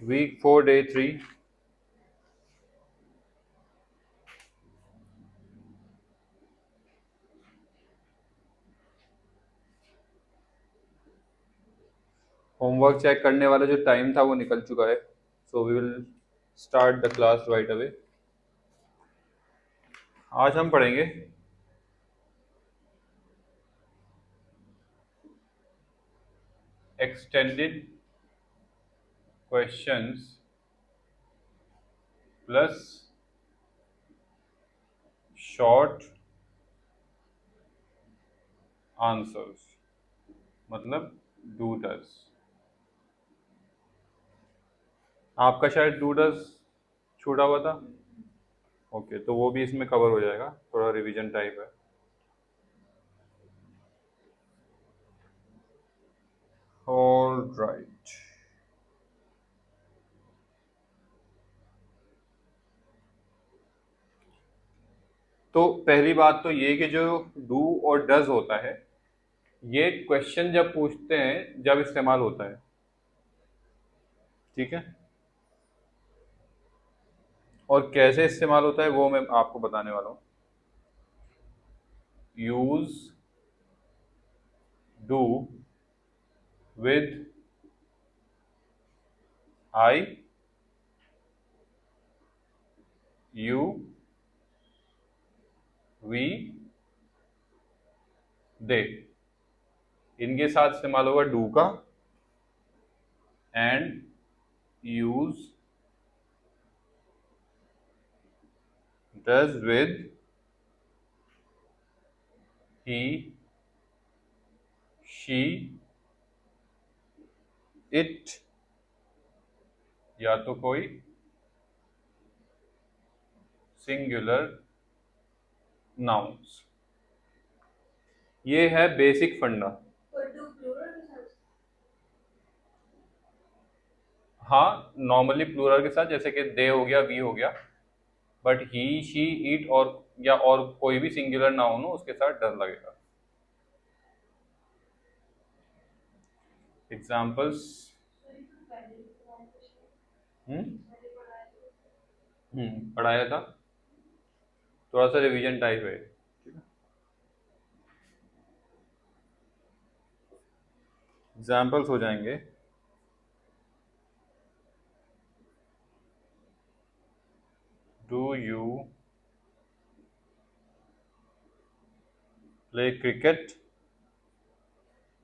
Week 4 day 3। Homework check करने वाला जो टाइम था वो निकल चुका है, so we will start the class right away. आज हम पढ़ेंगे extended questions plus short answers, मतलब डूडल्स। आपका शायद डूडल्स छूटा हुआ था। ओके, तो वो भी इसमें कवर हो जाएगा, थोड़ा रिवीजन टाइप है। All right. तो पहली बात तो ये कि जो डू और डज होता है, ये क्वेश्चन जब पूछते हैं जब इस्तेमाल होता है, ठीक है। और कैसे इस्तेमाल होता है वो मैं आपको बताने वाला हूँ। Use do with I, you, we, they. इनके साथ इस्तेमाल होगा डू का। And use does with he, she, it, या तो कोई सिंगुलर नाउन्स। ये है बेसिक फंडा। हाँ, नॉर्मली प्लूरल के साथ, जैसे कि दे हो गया, वी हो गया, बट ही, शी, इट और या और कोई भी सिंगुलर नाउन हो उसके साथ डज लगेगा। एग्जाम्पल्स। हम्म पढ़ाया था, थोड़ा सा रिवीजन टाइप है। एग्जाम्पल्स हो जाएंगे। Do you play cricket?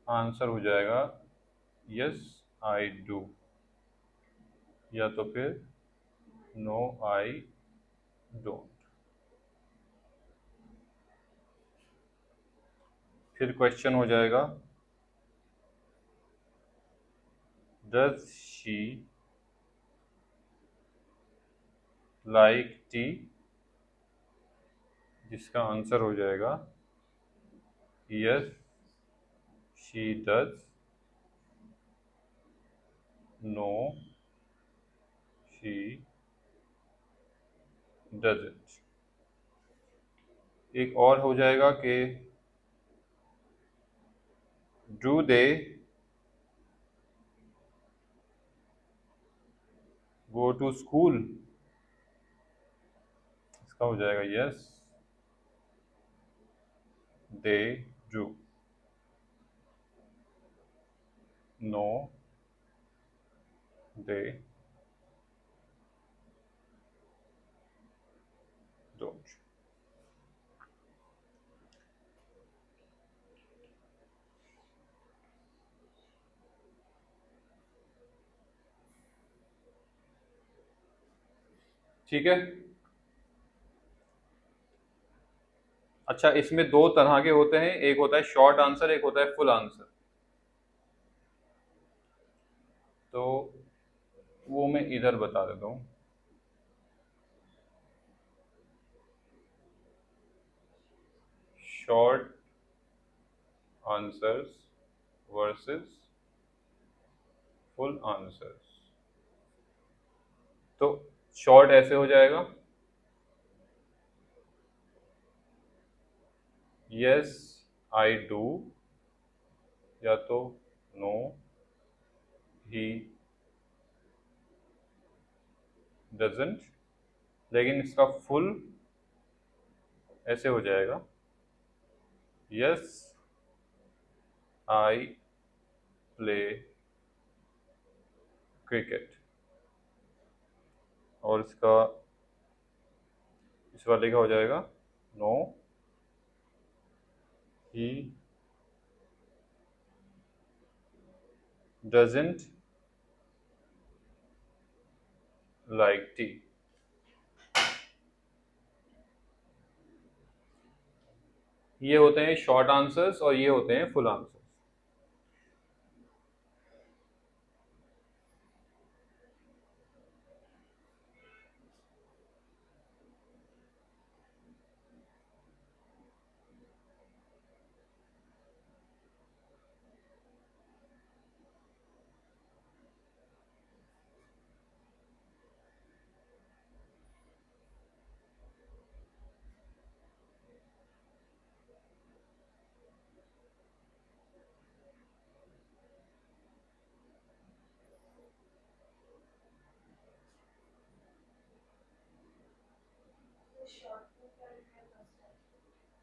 Answer हो जाएगा यस आई डू, या तो फिर नो आई डोंट। फिर क्वेश्चन हो जाएगा डज शी लाइक टी? जिसका आंसर हो जाएगा yes she does, no she doesn't. एक और हो जाएगा कि do they go to school? इसका हो जाएगा yes they do, no they don't. ठीक है। अच्छा, इसमें दो तरह के होते हैं, एक होता है शॉर्ट आंसर, एक होता है फुल आंसर। तो वो मैं इधर बता देता हूँ। Short answers versus full answers. तो शॉर्ट ऐसे हो जाएगा यस आई डू, या तो नो ही डजंट, लेकिन इसका फुल ऐसे हो जाएगा, यस आई प्ले क्रिकेट। और इसका इस वाले का हो जाएगा, no he doesn't like tea. ये होते हैं शॉर्ट आंसर्स और ये होते हैं full answers.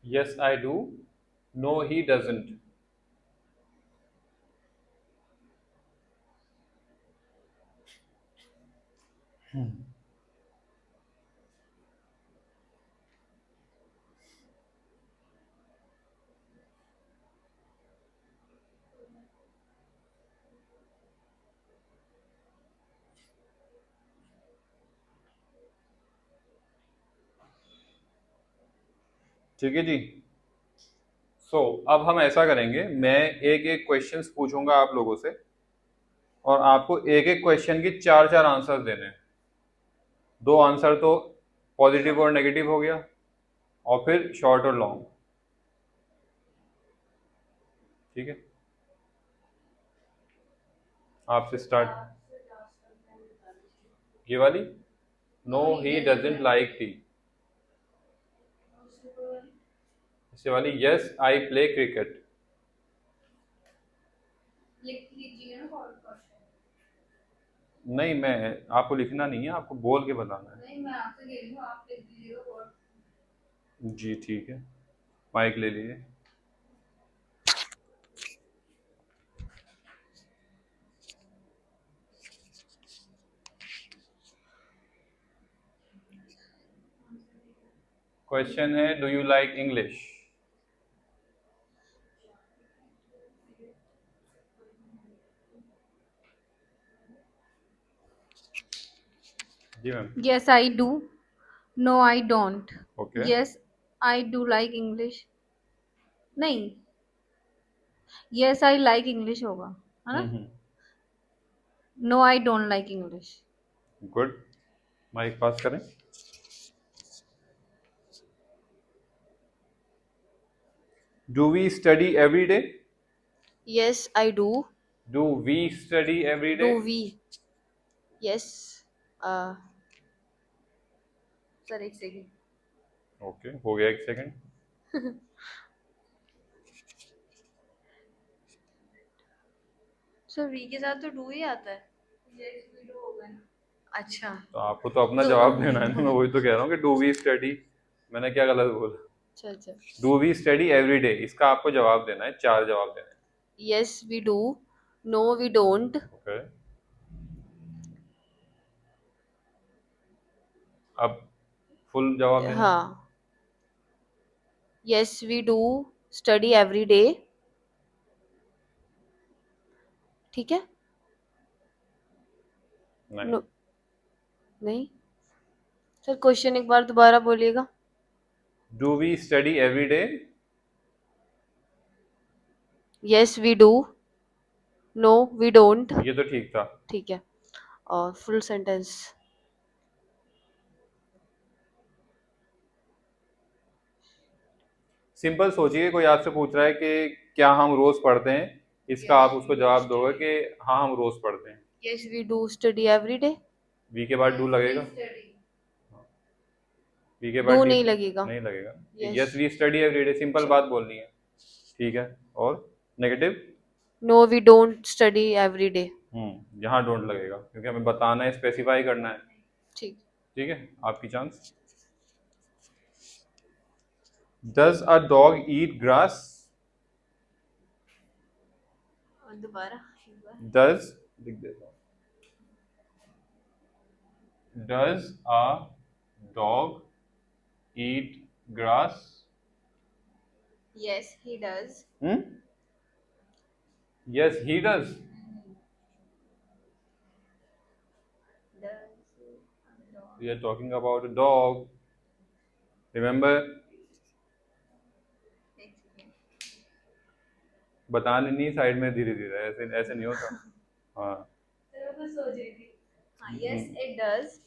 Yes I do, no he doesn't. ठीक है जी। अब हम ऐसा करेंगे, मैं एक एक क्वेश्चंस पूछूंगा आप लोगों से और आपको एक एक क्वेश्चन की चार चार आंसर देने हैं। दो आंसर तो पॉजिटिव और नेगेटिव हो गया, और फिर शॉर्ट और लॉन्ग। ठीक है, आपसे स्टार्ट। ये वाली, no he doesn't like tea. इसे वाली, यस आई प्ले क्रिकेट। लिख लीजिए ना और क्वेश्चन। नहीं, मैं आपको लिखना नहीं है, आपको बोल के बताना है। नहीं, मैं आपसे कह रही हूँ, आप लिख दीजिएगा और। जी ठीक है, माइक ले लीजिए। क्वेश्चन है, डू यू लाइक इंग्लिश? जी ma'am. Yes, I do. No, I don't. Okay. Yes, I do like English. नहीं, yes, I like English होगा, है ना? No, I don't like English. Good, mike pass करें। Do we study every day? Yes, I do. Do we study every day? Do we? Yes. Uh, sir एक सेकंड। Okay, हो गया, एक second. Sir we के साथ तो डू ही आता है। Yes, we do होगा ना। अच्छा। तो आपको तो अपना जवाब देना है ना, मैं वही तो कह रहा हूँ कि डू वी स्टडी, मैंने क्या गलत बोला? अच्छा अच्छा। Do we study every day, इसका आपको जवाब देना है, चार जवाब देने हैं। Yes, we do. No, we don't. Okay, अब फुल जवाब देना है। हाँ। Yes, we do study every day. ठीक है? नहीं। No, नहीं। सर क्वेश्चन एक बार दोबारा बोलिएगा। Do we study every day? Yes, we do. No, we don't. ये तो ठीक था। ठीक है। और फुल सेंटेंस। सिंपल सोचिए, कोई आपसे पूछ रहा है कि क्या हम रोज पढ़ते हैं, इसका आप उसको जवाब दोगे कि हाँ हम रोज पढ़ते हैं। Yes, we do study every day. We के बाद डू लगेगा? वी के बाद Do डी नहीं लगेगा। नहीं लगेगा। Yes. Yes we study every day, simple बात बोलनी है। ठीक है, और negative? No, we don't study every day. यहाँ डोंट लगेगा, क्योंकि हमें बताना है, स्पेसिफाई करना है। ठीक। ठीक है, आपकी chance. Does a dog eat grass? और दोबारा एक बार। डज, लिख देता हूँ, does a dog eat grass? Yes he does. Hmm, yes he does. We are talking about a dog. Remember? बताने नहीं, साइड में धीरे धीरे, ऐसे ऐसे नहीं होता। हाँ। सोच रही थी। हाँ, yes it does.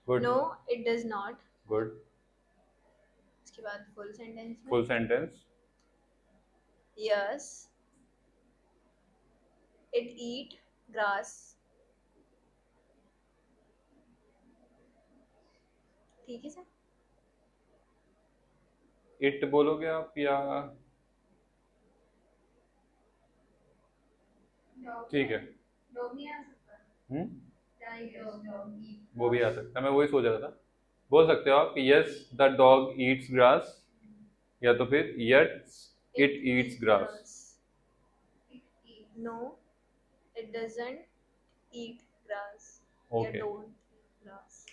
Good. No it does not. Good. इसके बाद फुल सेंटेंस में। Full sentence. Yes it eat grass. ठीक है सर। इट बोलोगे आप या? ठीक है। हम्म, वो भी आ सकता है, मैं वही सोच रहा था। बोल सकते हो आप yes the dog eats grass, या तो फिर yes it eats grass. No it doesn't eat grass या ओके। Don't grass.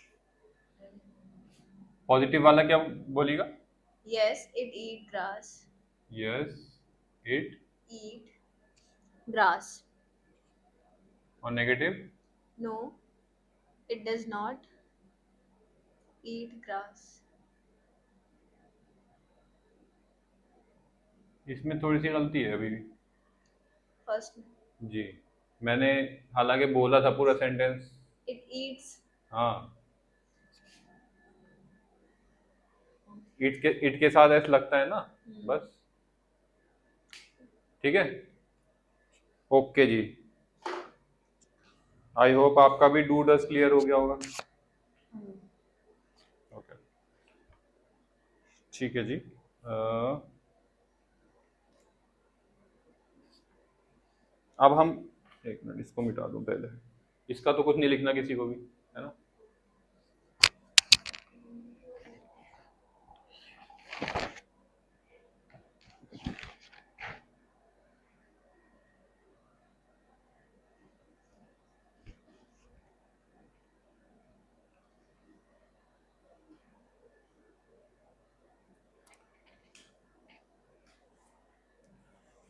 पॉजिटिव वाला क्या बोलेगा? Yes it eat grass. Yes it. Eat grass. और negative? No it does not eat grass. इसमें थोड़ी सी गलती है अभी भी। फर्स्ट में जी, मैंने हालांकि बोला था पूरा सेंटेंस। It eats. हाँ, इट के साथ ऐसा लगता है ना, बस। ठीक है, ओके जी। आई होप आपका भी डू डज क्लियर हो गया होगा। ओके, ठीक है जी। अब हम, एक मिनट इसको मिटा दूं पहले। इसका तो कुछ नहीं लिखना किसी को भी, है ना?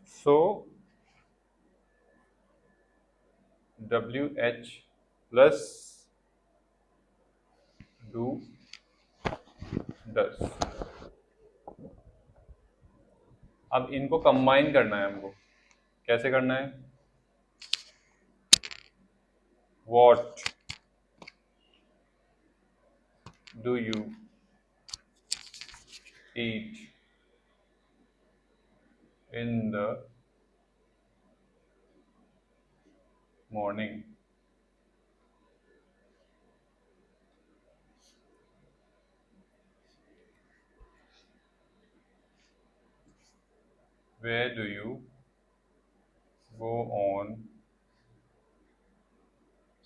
सो WH प्लस डू डज। अब इनको कंबाइन करना है हमको। कैसे करना है? What do you eat in the morning? Where do you go on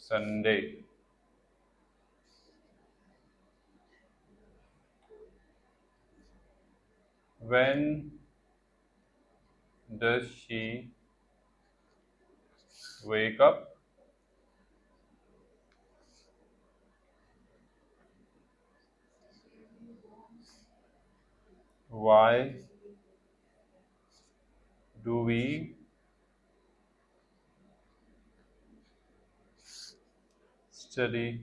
Sunday? When does she wake up? Why do we study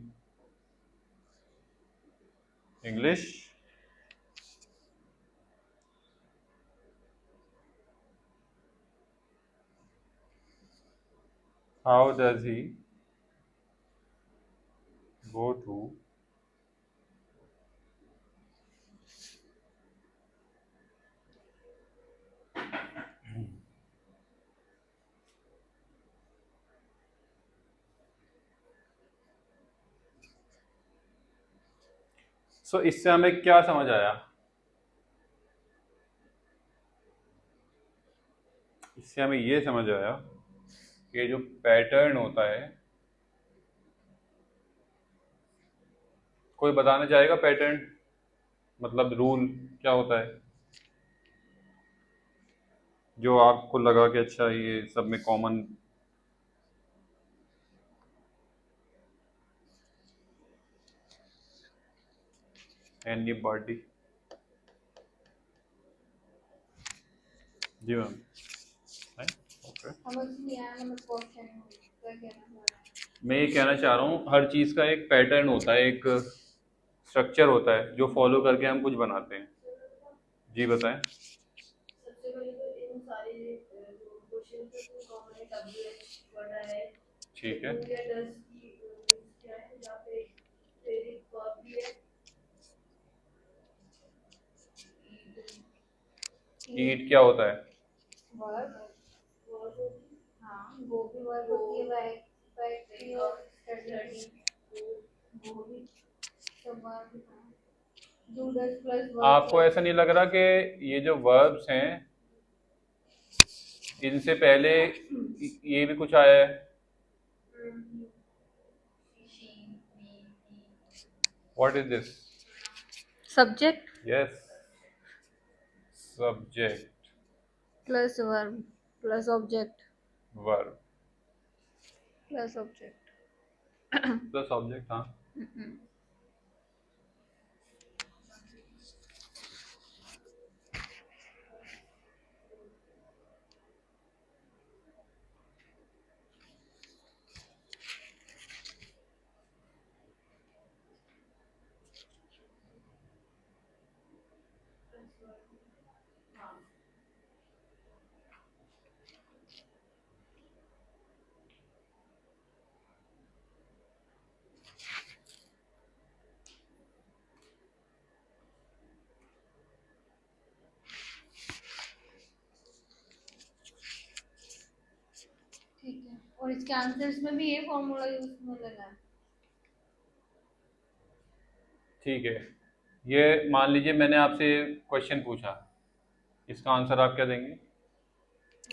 English? How does he go to सो इससे हमें क्या समझ आया? इससे हमें ये समझ आया कि जो पैटर्न होता है कोई बताना चाहेगा पैटर्न, मतलब रूल क्या होता है जो आपको लगा कि अच्छा ये सब में कॉमन? Anybody? जी मैम। ओके, मैं ये कहना चाह रहा हूँ हर चीज़ का एक पैटर्न होता है, एक स्ट्रक्चर होता है जो फॉलो करके हम कुछ बनाते हैं। जी बताएं। ठीक है। ईट क्या होता है? आपको ऐसा नहीं लग रहा कि ये जो वर्ब्स हैं इनसे पहले ये भी कुछ आया है? What is this? Subject yes, subject, plus verb plus object verb plus object. Plus object. हाँ, ठीक है, और इसके आंसर्स में भी ये फॉर्मूला यूज होने लगा है। ठीक है। ये मान लीजिए मैंने आपसे क्वेश्चन पूछा, इसका आंसर आप क्या देंगे?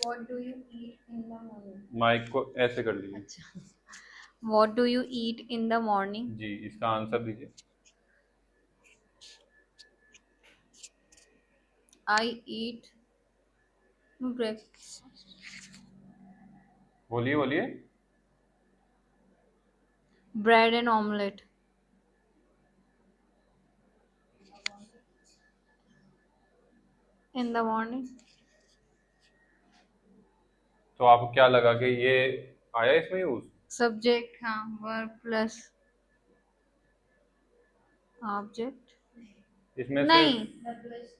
What do you eat in the morning? Mike को ऐसे कर लीजिए। अच्छा, what do you eat in the morning? जी, इसका आंसर दीजिए। I eat breakfast. बोलिए बोलिए। Bread and omelette in the morning. तो आपको क्या लगा कि ये आया इसमें यूज? सब्जेक्ट, हाँ, वर्ब प्लस ऑब्जेक्ट। इसमें नहीं, सिर्फ?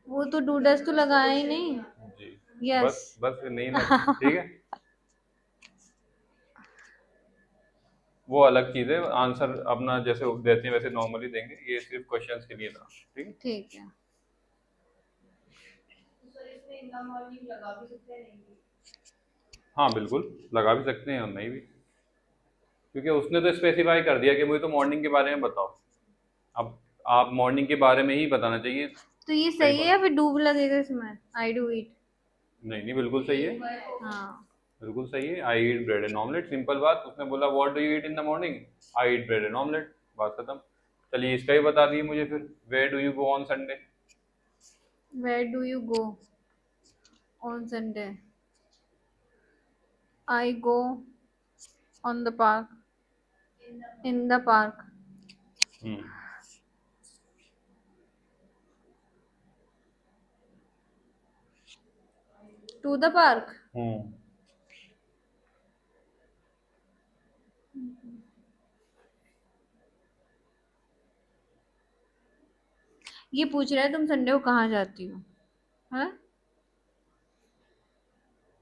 वो तो डू डस तो लगाया ही नहीं। जी, यस। बस बस नहीं ना, ठीक है, वो अलग चीज़ है। आंसर अपना जैसे देते हैं वैसे नॉर्मली देंगे, ये सिर्फ क्वेश्चंस के लिए था। ठीक है। ठीक है। हाँ बिल्कुल, लगा भी सकते हैं और नहीं भी, क्योंकि उसने तो स्पेसिफाई कर दिया कि मुझे तो मॉर्निंग के बारे में बताओ। अब आप मॉर्निंग के बारे में ही बताना चाहिए। तो ये सही सही है या बात। फिर डू लगेगा इसमें? I do eat. नहीं नहीं, बिल्कुल सही है, हाँ, बिल्कुल सही है। I eat bread and omelette, simple बात। उसने बोला what do you eat in the morning? I eat bread and omelette, बात खत्म। चलिए इसका ही बता दिए मुझे फिर। Where do you go on Sunday? Where do you go on Sunday? I go on the park in the park. Hmm to the park. हम्म ये पूछ रहा है तुम संडे को कहाँ जाती हो, है?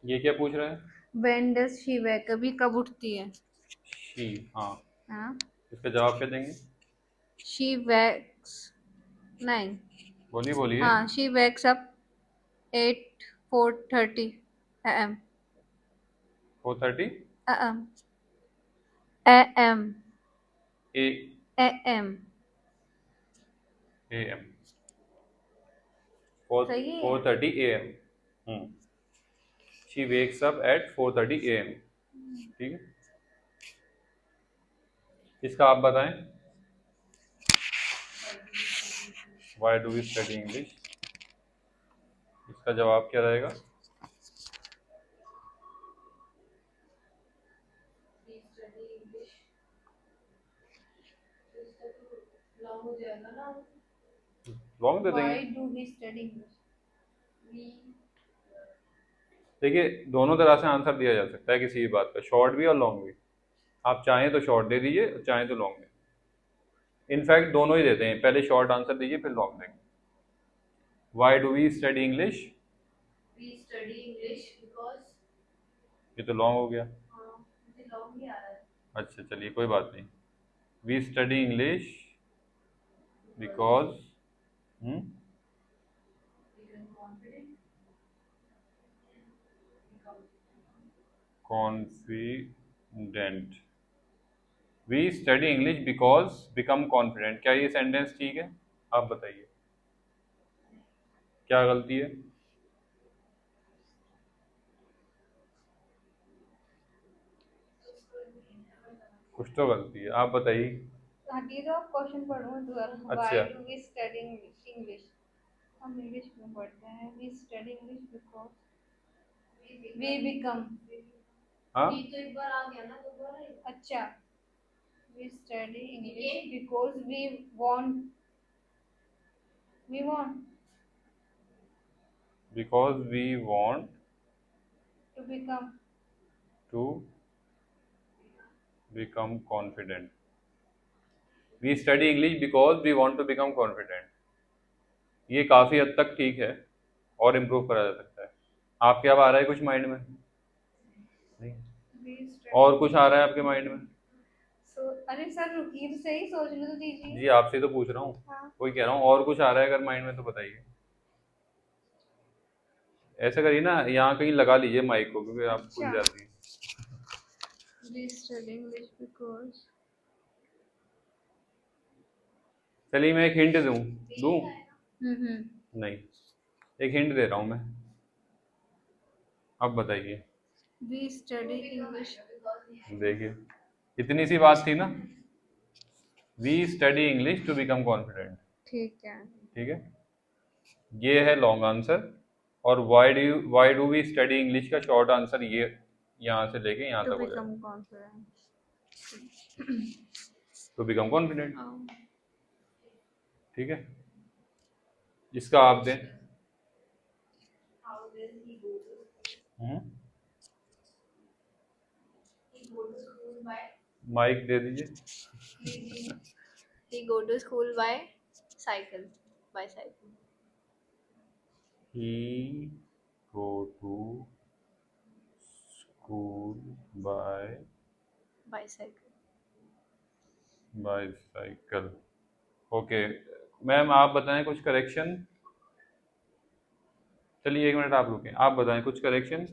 ये क्या पूछ रहा है? व्हेन डज शी वेक, कभी कब उठती है? शी, हाँ। हाँ, इसका जवाब क्या देंगे? शी वेक्स, नहीं, बोलिए बोलिए। हाँ, she wakes up at 4:30 AM। 4:30 AM, AM, A AM। M. Four सही है। 4:30 AM। She wakes up at 4:30 AM। ठीक है, इसका आप बताएं। Why do we study English, इसका जवाब क्या रहेगा? लॉन्ग दे देंगे। Why do we study English? देखिए दोनों तरह से आंसर दिया जा सकता है किसी भी बात का, शॉर्ट भी और लॉन्ग भी। आप चाहें तो शॉर्ट दे दीजिए, चाहें तो लॉन्ग दे। इनफैक्ट दोनों ही देते हैं, पहले शॉर्ट आंसर दीजिए फिर लॉन्ग देंगे। Why do we study English, We study English because ये तो लॉन्ग हो गया। मुझे लॉन्ग नहीं आ रहा है। अच्छा चलिए कोई बात नहीं। We study English because Become confident. Confident. We study English because become confident, क्या ये सेंटेंस ठीक है? आप बताइए क्या गलती है? कुछ तो गलती है, आप बताइए। हटिए तो आप क्वेश्चन पढ़ो दोबारा। अच्छा। Why do we study English? हम इंग्लिश क्यों पढ़ते हैं? We study English because we become। हाँ We तो एक बार आ गया ना, दोबारा। अच्छा। We study English because we want। We want because we want to become। To become confident. We study English because we want to become confident, ये काफ़ी हद तक ठीक है और इम्प्रूव करा जा सकता है। आपके अब आ रहा है कुछ माइंड में? नहीं। We study। और कुछ आ रहा है आपके माइंड में? अरे सर रुकिए तो सही, सोचने तो दीजिए। जी आपसे तो पूछ रहा हूँ। हाँ। कोई कह रहा हूँ और कुछ आ रहा है अगर माइंड में तो बताइए। ऐसा करिए ना, यहाँ कहीं लगा लीजिए माइक को, क्योंकि आप भूल अच्छा। जाती हैं। We study English because। चलिए मैं एक हिंट दूँ दूँ नहीं, एक हिंट दे रहा हूँ मैं, अब बताइए। We study English। देखिए इतनी सी बात थी ना, we study English to become confident. ठीक है। ठीक है, ये है लॉन्ग आंसर। और why do we study English का शॉर्ट आंसर ये यहाँ से लेके यहाँ To तक हो जाएगा, become confident। To become confident. हाँ। ठीक है, इसका आप दें। माइक दे दीजिए। He go to school by cycle। Bicycle। He go to school by Bicycle। bicycle। Okay ma'am आप बताएं कुछ करेक्शन। चलिए एक मिनट आप रुकें, आप बताएं कुछ करेक्शन।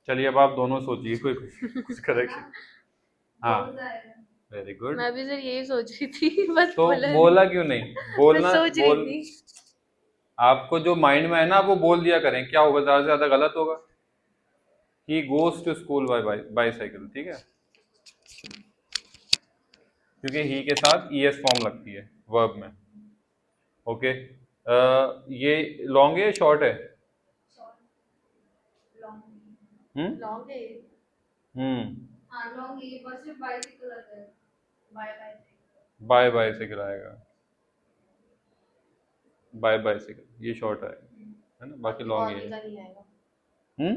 चलिए अब आप दोनों सोचिए कोई कुछ करेक्शन। हाँ वेरी गुड। मैं भी सर यही सोच रही थी, बस तो बोला बोला क्यों नहीं? बोलना मैं सोच बोल, रही थी। आपको जो माइंड में है ना वो बोल दिया करें, क्या होगा ज्यादा से ज्यादा गलत होगा। He goes to school by bicycle, ठीक है, क्योंकि ही के साथ ईएस फॉर्म लगती है वर्ब में। ओके ये लॉन्ग है शॉर्ट है? लॉन्ग है। हाँ लॉन्ग है, पर सिर्फ बाइसिकल आता है। बाय बाईसाइकिल आएगा, बाय बाईसाइकिल ये शॉर्ट है ना, बाकी लॉन्ग आगे है। का नहीं आएगा, हम्म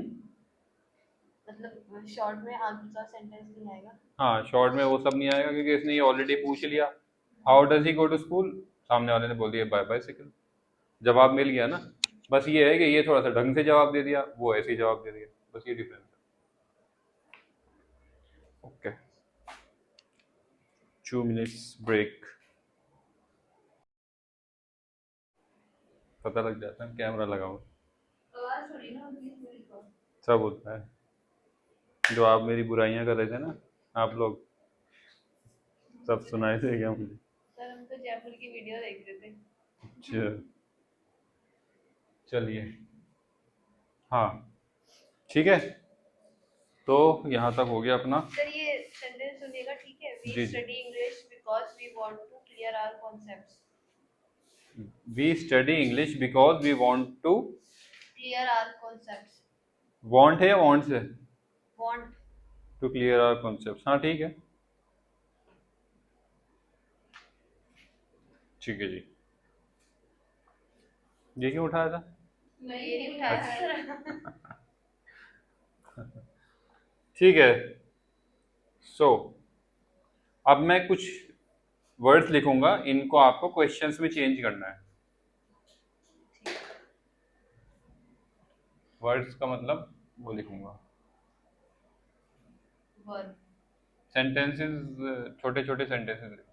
मतलब शॉर्ट में आगे का सेंटेंस नहीं आएगा। हाँ शॉर्ट में वो सब नहीं आएगा, क्योंकि इसने ये ऑलरेडी पूछ लिया how does he go to school, सामने वाले ने बोल दिया बाय बाईसाइकिल, जवाब मिल गया ना। बस ये है कि ये थोड़ा सा ढंग से जवाब दे दिया, वो ऐसे ही जवाब दे दिया, बस ये डिफरेंस है। Okay 2 minutes break. पता लग जाता है कैमरा लगा हुआ, आवाज थोड़ी ना होती है मेरी को। सब होता है। जो आप मेरी बुराइयां कर रहे थे ना आप लोग, सब सुनाए थे क्या मुझे? सर हम तो जयपुर की वीडियो देख रहे थे। अच्छा चलिए हाँ ठीक है, तो यहाँ तक हो गया अपना। सर ये सेंटेंस सुनिएगा, ठीक है? वी जी जी। Study English because we want to clear our concepts. We study English because we want to. Clear our concepts. Want है या वांट्स है? Want. To clear our concept, हाँ ठीक है। ठीक है जी। ये क्यों उठाया था? ये नहीं उठाया सर। ठीक है। सो अब मैं कुछ वर्ड्स लिखूंगा, इनको आपको क्वेश्चंस में चेंज करना है। वर्ड्स का मतलब वो लिखूंगा, वर्ब। सेंटेंसेस, छोटे छोटे सेंटेंसेस लिखूंगा।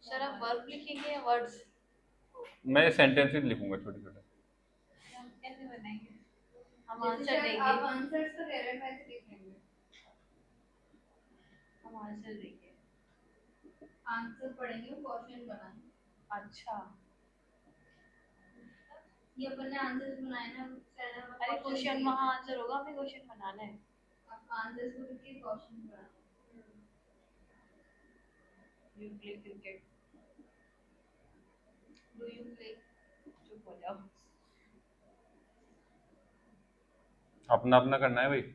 सर आप वर्ब लिखेंगे या वर्ड्स? मैं सेंटेंसेस लिखूंगा छोटे छोटे। हम कैसे बनाएंगे? हम आंसर देंगे। आप आंसर्स तो कह रहे हैं, वैसे लिख लेंगे। हम आंसर देंगे। आंसर पढ़ेंगे, क्वेश्चन बनाएंगे। अच्छा, ये अपन ने आंसर्स बनाए ना। अरे क्वेश्चन वहाँ आंसर होगा, हमें क्वेश्चन बनाना है। आप आंसर्स को लिख के question banana. You play cricket. Do you play? चुप हो जाओ। अपना अपना करना है भाई।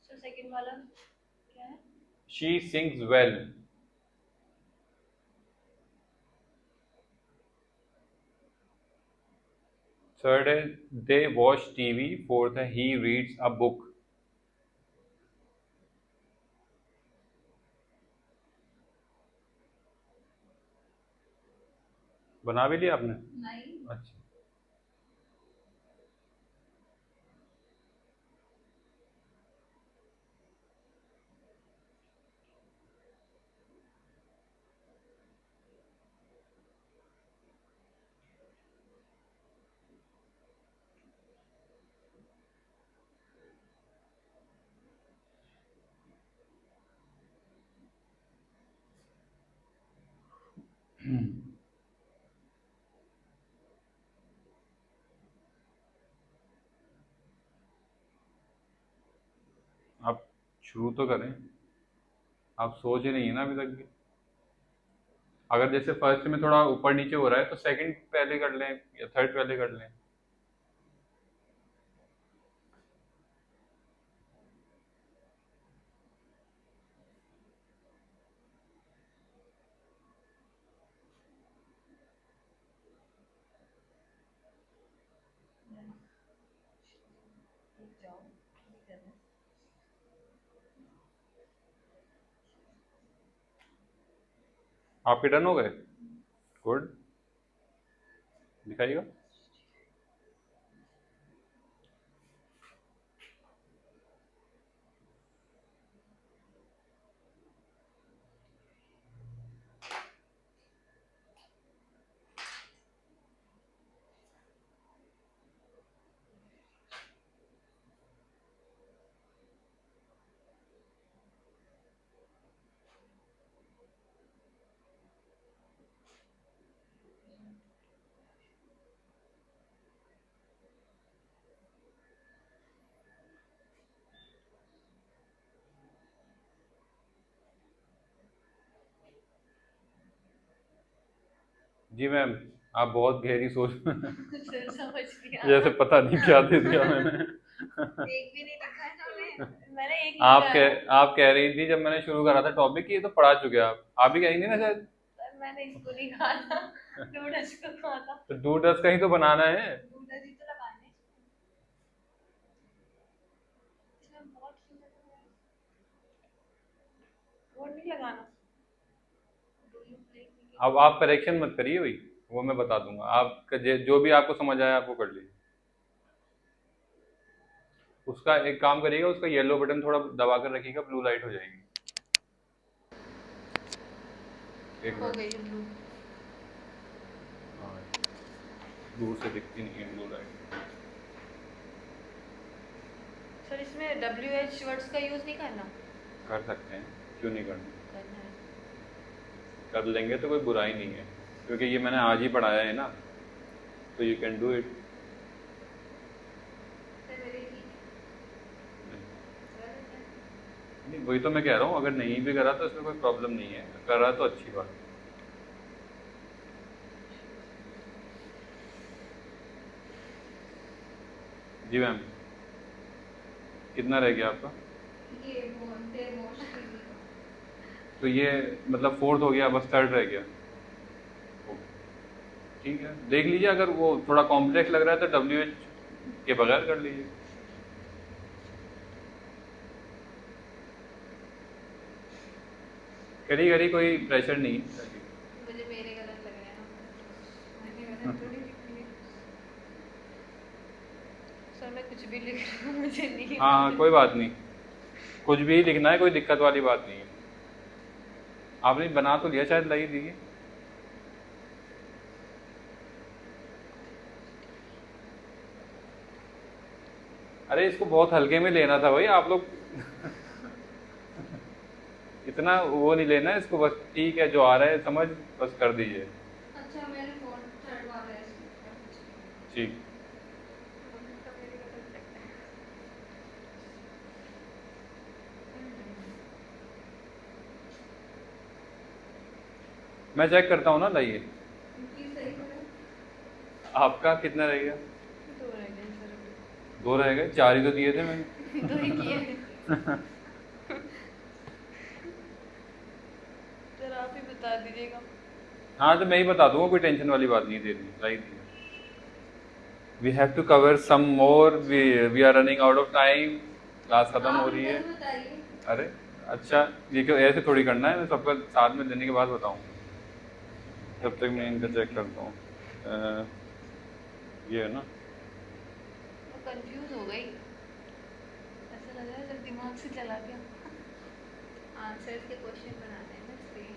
सो सेकंड वाला क्या है? She sings well. थर्ड है दे वॉच टीवी। फोर्थ है ही रीड्स अ बुक। बना भी लिया आपने? नहीं। अच्छा। आप शुरू तो करें, आप सोच ही नहीं है ना अभी तक भी। अगर जैसे फर्स्ट में थोड़ा ऊपर नीचे हो रहा है तो सेकंड पहले कर लें या थर्ड पहले कर लें। जाओ। आपके डन हो गए? गुड, दिखाइएगा। जी मैम, आप बहुत गहरी सोच सर समझ लिया। जैसे पता नहीं क्या दे दिया मैंने। एक भी नहीं लिखा है ना मैंने एक आप लिखा है। आप कह रही थी जब मैंने शुरू करा था टॉपिक कि ये तो पढ़ा चुके हैं आप भी कहेंगे ना शायद। सर मैंने इसको नहीं कहा था, डूडस को कहा था। तो डू डस का ही तो बनाना है। डूडस ही तो लगाने। इसमें बहुत वर्ड नहीं लगाना। Do you play cricket? अब आप करेक्शन मत करिए भाई, वो मैं बता दूंगा, आप जो भी आपको समझ आया आप वो कर लीजिए। उसका एक काम करिएगा, उसका येलो बटन थोड़ा दबा कर रखिएगा, ब्लू लाइट हो जाएगी। एक हो मिनट। गई ब्लू। हाँ, दूर से दिखती नहीं है ब्लू लाइट। सर इसमें WH वर्ड्स का यूज नहीं करना? कर सकते हैं, क्यों नहीं करना, करना है। कर लेंगे तो कोई बुराई नहीं है, क्योंकि ये मैंने आज ही पढ़ाया है ना, तो यू कैन डू इट। नहीं, वही तो मैं कह रहा हूँ, अगर नहीं भी करा तो इसमें कोई प्रॉब्लम नहीं है, कर रहा तो अच्छी बात। जी मैम, कितना रह गया आपका? तो ये मतलब फोर्थ हो गया, बस थर्ड रह गया। ठीक है, देख लीजिए, अगर वो थोड़ा कॉम्प्लेक्स लग रहा है तो WH के बगैर कर लीजिए। करी करी, कोई प्रेशर नहीं है। मुझे मेरे गलत लग रहे हैं ना, मैंने गलत थोड़ी लिखी है। सर मैं कुछ भी लिख रही हूँ, मुझे नहीं हाँ हाँ, कोई बात नहीं, कुछ भी लिखना है, कोई दिक्कत वाली बात नहीं है। आपने बना तो लिया शायद, लाई दीजिए। अरे इसको बहुत हल्के में लेना था भाई, आप लोग इतना वो नहीं लेना है इसको, बस ठीक है, जो आ रहा है समझ, बस कर दीजिए। अच्छा मेरे फोन थर्ड वाला है। ठीक। मैं चेक करता हूँ ना, लाइए। आपका कितना रह गया? दो रह गए सर अभी। 2 रह गए, 4 ही तो दिए थे मैंने। दो ही किए सर आप ही बता दीजिएगा। हाँ तो मैं ही बता दूंगा, कोई टेंशन वाली बात नहीं, दे दी, लाई दी। We have to cover some more, we are running out of time, class खत्म हो रही है। अरे अच्छा, ये क्यों ऐसे थोड़ी करना है, मैं सबका साथ में देने के बाद बताऊंगा। जब तक मैं इनका चेक करता हूँ। ये है ना, मैं कंफ्यूज हो गई, ऐसा लग रहा है जब दिमाग से चला गया। आंसर्स के क्वेश्चन बनाने हैं ना, इसलिए।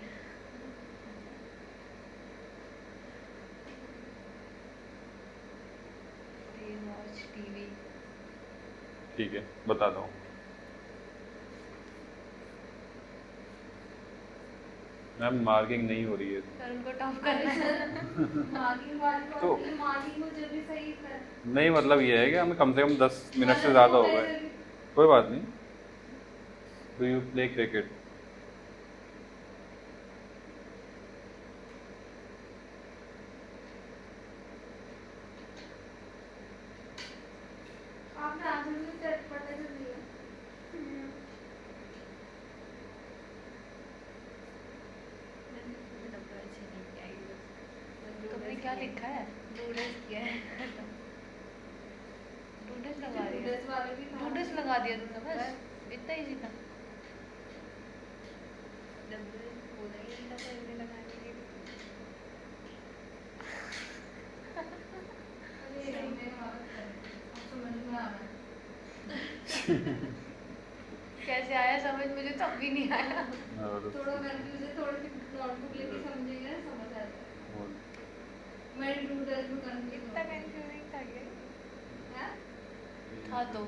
Watch TV. ठीक है, बताता हूँ। मैम मार्किंग नहीं हो रही है सर उनको टॉप करना है। मार्किंग वाली तो, मार्किंग मुझे भी सही कर। नहीं मतलब ये है कि हमें कम से कम 10 मिनट से ज़्यादा हो गए। कोई बात नहीं। Do you play cricket? आपने आंसर भी सेट पता चल दिया। तुमने क्या लिखा है? नूडल्स किया है। नूडल्स लगा दिया। नूडल्स लगा दिया तुमने, बस इतना इजी था। जब बोला ही नहीं था पहले लगाने के लिए। कैसे आया समझ, मुझे तब भी नहीं आया। थोड़ा कंफ्यूज है, थोड़ी सी नोटबुक लेके समझेंगे ना, समझ आ जाएगा। मैं नूडल्स में कंफ्यूज, इतना कंफ्यूजिंग था क्या? था तो।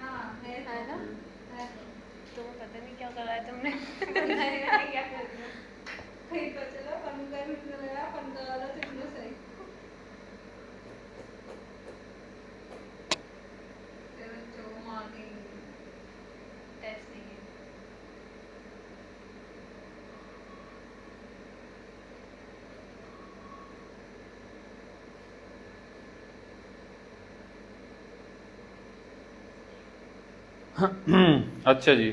हाँ है ना, तो पता नहीं क्या करा है तुमने। क्या कर दिया? कहीं तो चला पंगा ढूंढने लगा, पंगा वाला तुमने सही। चलो जो मार्किंग टेस्ट नहीं है। अच्छा जी,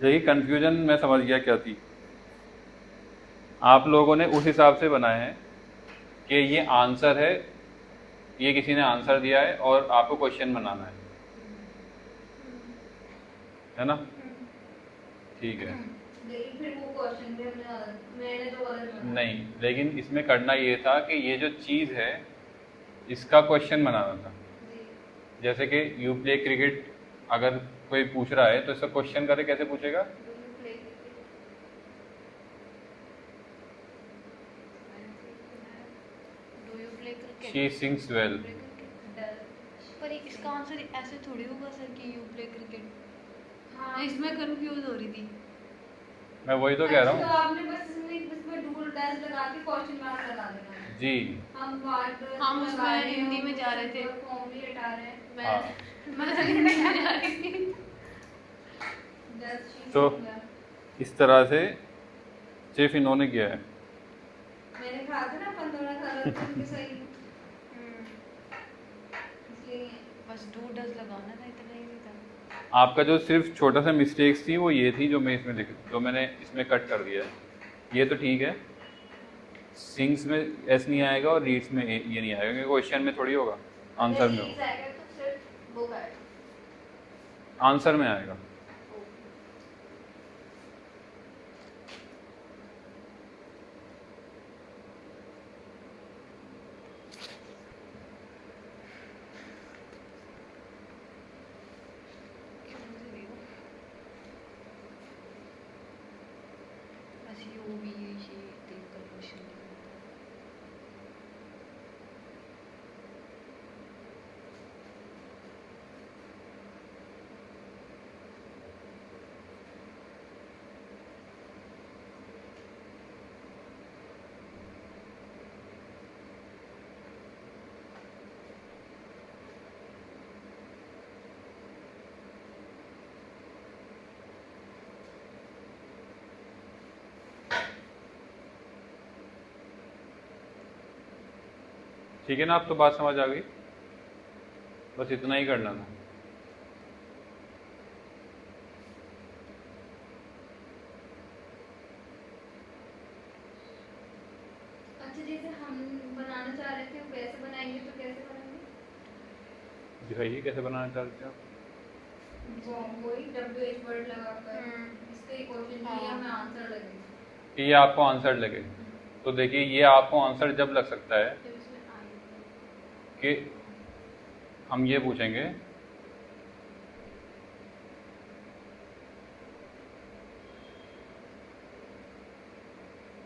यही कंफ्यूजन मैं समझ गया क्या थी। आप लोगों ने उस हिसाब से बनाए हैं कि ये आंसर है, ये किसी ने आंसर दिया है और आपको क्वेश्चन बनाना है। है ना? ठीक है। लेकिन फिर वो क्वेश्चन भी मैंने तो गलत बनाया। नहीं, लेकिन इसमें करना ये था कि ये जो चीज़ है इसका क्वेश्चन बनाना था। जी। जैसे कि यू प्ले क्रिकेट, अगर कोई पूछ रहा है तो इसका क्वेश्चन करे कैसे पूछेगा? Do you play cricket? Do you play cricket? She sings well. Play cricket? पर इसका आंसर ऐसे थोड़ी होगा सर कि यू प्ले क्रिकेट। हाँ इसमें कंफ्यूज हो रही थी। मैं वही तो कह रहा तो हूँ। आपने बस इसमें डू डैश लगा के क्वेश्चन मार्क लगा देना है। जी हम उसमें हिंदी में जा रहे थे। फॉर्म भी हटा रहे हैं। हाँ। मैं हिंदी में जा रही थी। तो इस तरह से सिर्फ इन्होंने किया है। मैंने कहा था ना 15 साल तक सही। इसलिए बस डू डज लगाना था, इतना ही था। आपका जो सिर्फ छोटा सा मिस्टेक्स थी वो ये थी जो मैंने इसमें कट कर दिया है। ये तो ठीक है, सिंग्स में एस नहीं आएगा और रीड्स में ये नहीं आएगा, क्योंकि क्वेश्चन में थोड़ी होगा, आंसर में होगा। तो सिर्फ वो का आंसर में आएगा। ठीक है ना? आप तो बात समझ आ गई, बस इतना ही करना था। अच्छा जैसे हम बनाना चाह रहे थे वैसे बनाएंगे तो कैसे बनाएंगे? दिखाइए कैसे बनाना चाहते हो आप। वही WH वर्ड लगाकर इसका ही क्वेश्चन दिया हमें आंसर लगेगा कि ये आपको आंसर लगे। तो देखिए ये आपको आंसर जब लग सकता है कि हम ये पूछेंगे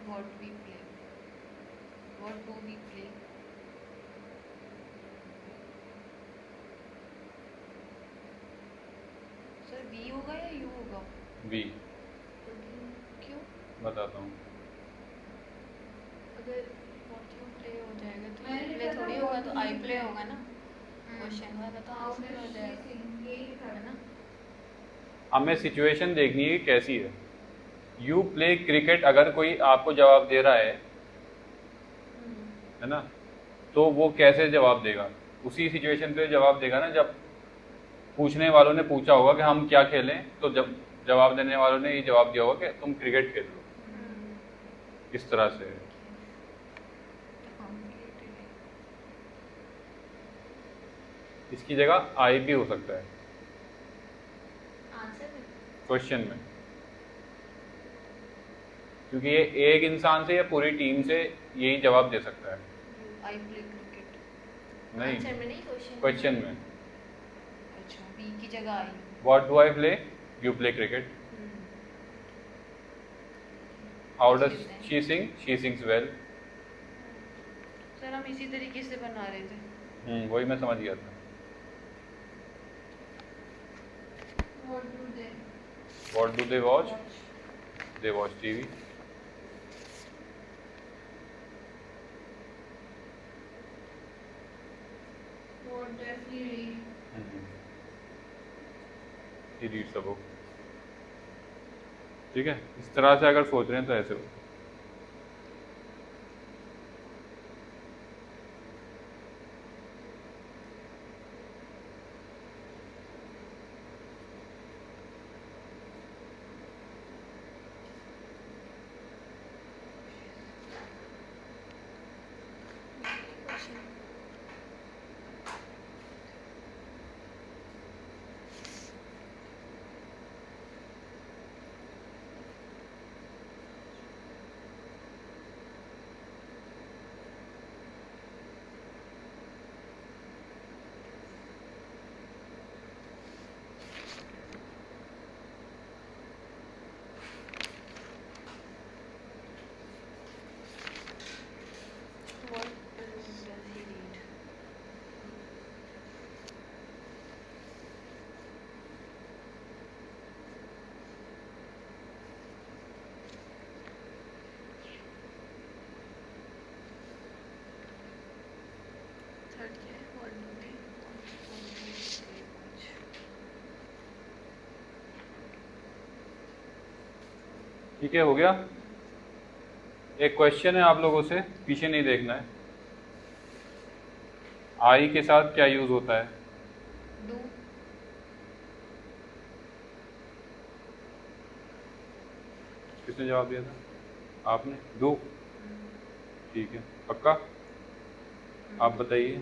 What we play? What do we play? Sir V होगा या U होगा? बी। क्यों? बताता हूँ। अगर what you play हो जाएगा तो play थोड़ी होगा, तो I play होगा ना। क्वेश्चन वाला तो आंसर हो जाएगा, है ना? हमें सिचुएशन देखनी है कि कैसी है। यू प्ले क्रिकेट, अगर कोई आपको जवाब दे रहा है ना, तो वो कैसे जवाब देगा? उसी सिचुएशन पे जवाब देगा ना जब पूछने वालों ने पूछा होगा कि हम क्या खेलें, तो जब जवाब देने वालों ने ये जवाब दिया होगा कि तुम क्रिकेट खेल लो। इस तरह से इसकी जगह आई भी हो सकता है क्वेश्चन में, क्योंकि ये एक इंसान से या पूरी टीम से यही जवाब दे सकता है। I play cricket. नहीं, आंसर में नहीं, क्वेश्चन में। अच्छा बी की जगह I. What do I play? You play cricket. How does she sing? She sings well. Sir हम इसी तरीके से बना रहे थे। वही मैं समझ गया था। What do they watch? They watch TV. What does he read? He reads a book. ठीक है, इस तरह से अगर सोच रहे हैं तो ऐसे हो। ठीक है, हो गया। एक क्वेश्चन है आप लोगों से, पीछे नहीं देखना है। आई के साथ क्या यूज होता है? डू। किसने जवाब दिया था? आपने? दो। ठीक है, पक्का? आप बताइए।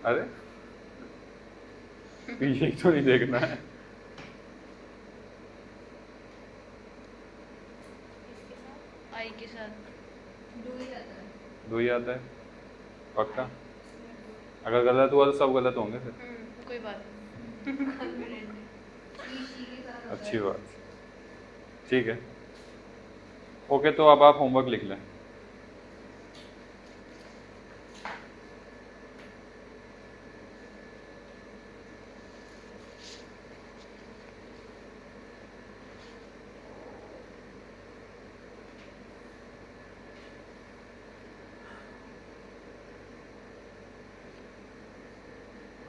अरे पीछे ही तो नहीं देखना है। आई के साथ डू ही आता है। दो ही आता है, पक्का? अगर गलत हुआ तो सब गलत होंगे फिर। कोई बात नहीं। कॉन्फिडेंट है। अच्छी बात। ठीक है, ओके, तो अब आप होमवर्क लिख लें।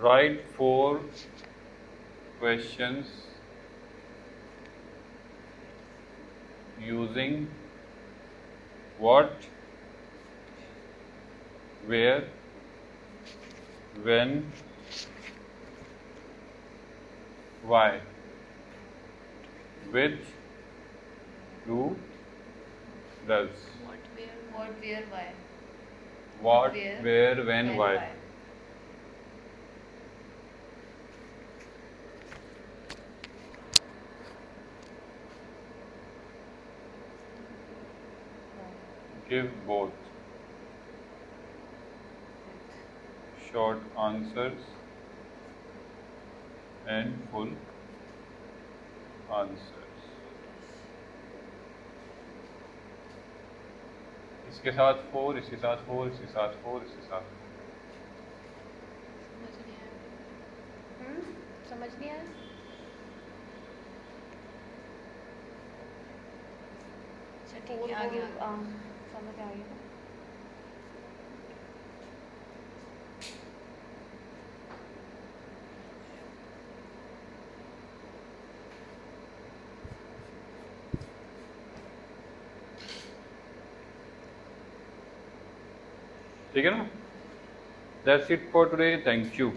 Write 4 questions using what, where, when, why, which, who, does. What, where, why. What, Where, where, when, why. Give both short answers and full answers. इसके साथ 4, इसके साथ 4, इसके साथ 4, इसके साथ 4. समझ नहीं आया। समझ नहीं आया। अच्छा ठीक है, आ गया। समझ आ गया। ठीक है ना? That's it for today. Thank you.